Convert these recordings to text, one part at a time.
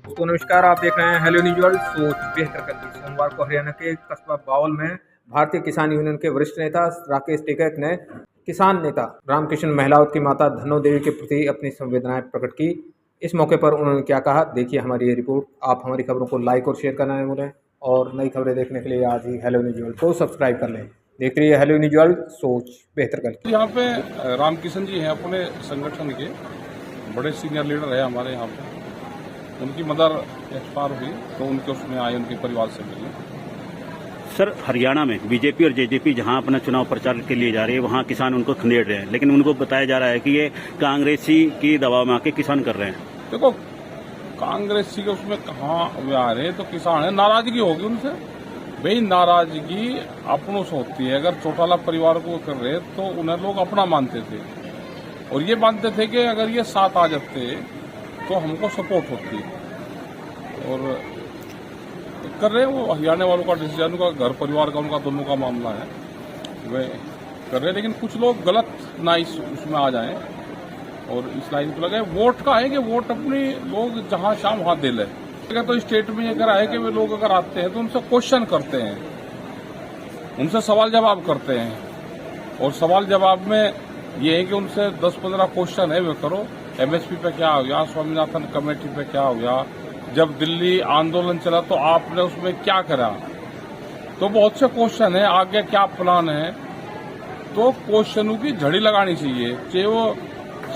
तो नमस्कार, आप देख रहे हैं हेलो न्यूज वर्ल्ड। सोच बेहतर कल की। सोमवार को हरियाणा के कस्बा बावल में भारतीय किसान यूनियन के वरिष्ठ नेता राकेश टिकैत ने किसान नेता रामकिशन महलावत की माता धनो देवी के प्रति अपनी संवेदनाएं प्रकट की। इस मौके पर उन्होंने क्या कहा, देखिए हमारी ये रिपोर्ट। आप हमारी खबरों को लाइक और शेयर करना है भूलें, और नई खबरें देखने के लिए आज ही हेलो न्यूज वर्ल्ड को सब्सक्राइब कर लें। देखते रहिए हेलो न्यूज वर्ल्ड, सोच बेहतर कल की। यहाँ पे रामकिशन जी हैं, अपने संगठन के बड़े सीनियर लीडर है हमारे यहाँ पे। उनकी मदर एक्सपायर हुई तो उनके उसमें आए, उनके परिवार से मिले। सर, हरियाणा में बीजेपी और जेजेपी जहां अपना चुनाव प्रचार के लिए जा रही है, वहां किसान उनको खदेड़ रहे हैं, लेकिन उनको बताया जा रहा है कि ये कांग्रेसी की दबाव में आके किसान कर रहे हैं। देखो, कांग्रेसी के उसमें कहाँ वे आ रहे हैं, तो किसान है, नाराजगी होगी उनसे। भाई, नाराजगी अपनों से होती है। अगर चौटाला परिवार को कर रहे तो उन्हें लोग अपना मानते थे, और ये मानते थे कि अगर ये साथ आ जाते तो हमको सपोर्ट होती। और कर रहे हैं वो, हरियाणा वालों का डिसीजन, उनका घर परिवार का, उनका दोनों का मामला है, वे कर रहे हैं। लेकिन कुछ लोग गलत ना उसमें आ जाएं और इस लाइन को लगे। वोट का है कि वोट अपनी लोग जहां शाम वहां दे ले। तो स्टेट में अगर आए कि वे लोग अगर आते हैं तो उनसे क्वेश्चन करते हैं, उनसे सवाल जवाब करते हैं, और सवाल जवाब में ये है कि उनसे 10-15 क्वेश्चन है, वे करो। एमएसपी पे क्या हो गया, स्वामीनाथन कमेटी पे क्या हो गया, जब दिल्ली आंदोलन चला तो आपने उसमें क्या करा, तो बहुत से क्वेश्चन है। आगे क्या प्लान है, तो क्वेश्चनों की झड़ी लगानी चाहिए, चाहे वो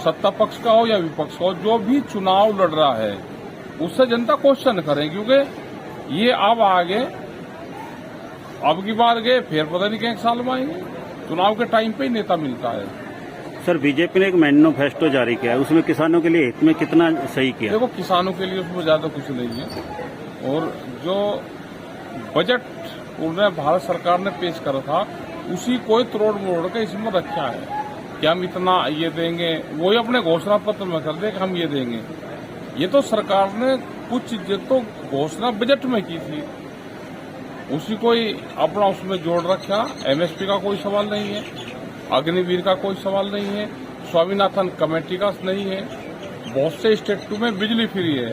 सत्ता पक्ष का हो या विपक्ष का हो। जो भी चुनाव लड़ रहा है उससे जनता क्वेश्चन करे, क्योंकि ये अब आगे, अब की बार गए फिर पता नहीं कितने साल में आएंगे। चुनाव के टाइम पे ही नेता मिलता है। सर, बीजेपी ने एक मैनिफेस्टो जारी किया है, उसमें किसानों के लिए हित में कितना सही किया? देखो, किसानों के लिए उसमें ज्यादा कुछ नहीं है, और जो बजट उन्हें भारत सरकार ने पेश करा था उसी कोई तोड़ मोड़ के इसमें रखा है कि हम इतना ये देंगे। वही अपने घोषणा पत्र में कर दे कि हम ये देंगे। ये तो सरकार ने कुछ चीजें तो घोषणा बजट में की थी, उसी कोई अपना उसमें जोड़ रखा। एमएसपी का कोई सवाल नहीं है, अग्निवीर का कोई सवाल नहीं है, स्वामीनाथन कमेटी का नहीं है। बहुत से स्टेटों में बिजली फ्री है,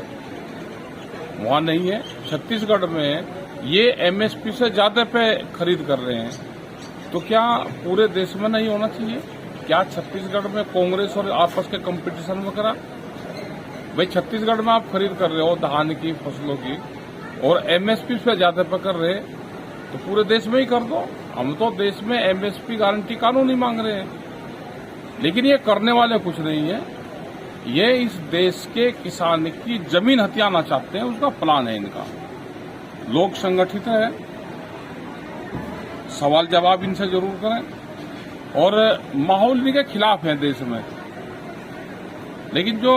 वहां नहीं है। छत्तीसगढ़ में ये एमएसपी से ज्यादा पे खरीद कर रहे हैं, तो क्या पूरे देश में नहीं होना चाहिए? क्या छत्तीसगढ़ में कांग्रेस और आपस के कंपटीशन में करा? भाई, छत्तीसगढ़ में आप खरीद कर रहे हो धान की फसलों की, और एमएसपी से ज्यादा पे कर रहे, तो पूरे देश में ही कर दो। हम तो देश में एमएसपी गारंटी कानून ही मांग रहे हैं, लेकिन ये करने वाले कुछ नहीं है। ये इस देश के किसान की जमीन हथियाना चाहते हैं, उसका प्लान है इनका। लोग संगठित है, सवाल जवाब इनसे जरूर करें, और माहौल इनके खिलाफ है देश में। लेकिन जो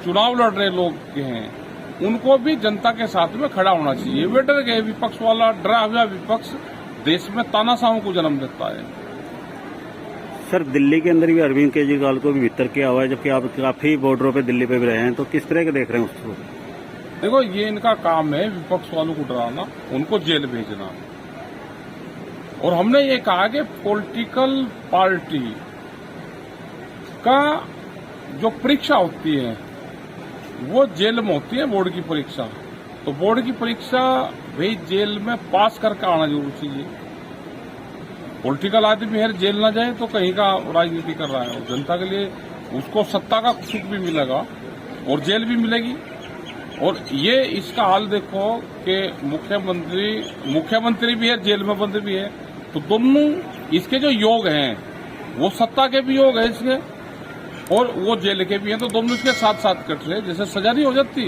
चुनाव लड़ रहे लोग के हैं, उनको भी जनता के साथ में खड़ा होना चाहिए। वे डर गए, विपक्ष वाला डरा हुआ विपक्ष देश में तानाशाहों को जन्म देता है। सर, दिल्ली के अंदर भी अरविंद केजरीवाल को भी भीतर किया हुआ है, जबकि आप काफी बॉर्डरों पे दिल्ली पे भी रहे हैं, तो किस तरह के देख रहे हैं उसको? देखो, ये इनका काम है विपक्ष वालों को डराना, उनको जेल भेजना। और हमने ये कहा कि पॉलिटिकल पार्टी का जो परीक्षा होती है वो जेल में होती है, बोर्ड की परीक्षा। तो बोर्ड की परीक्षा भाई जेल में पास करके आना जरूर चाहिए। पॉलिटिकल आदमी है, जेल ना जाए तो कहीं का राजनीति कर रहा है। जनता के लिए उसको सत्ता का सुख भी मिलेगा और जेल भी मिलेगी। और ये इसका हाल देखो कि मुख्यमंत्री भी है, जेल में बंद भी है, तो दोनों इसके जो योग हैं वो सत्ता के भी योग है इसके, और वो जेल के भी हैं, तो दोनों इसके साथ साथ कट रहे हैं। जैसे सजा नहीं हो जाती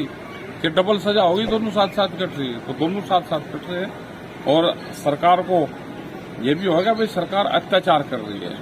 कि डबल सजा होगी, दोनों साथ साथ कट रही है, तो दोनों साथ साथ कट रहे हैं। और सरकार को ये भी होगा भाई सरकार अत्याचार कर रही है।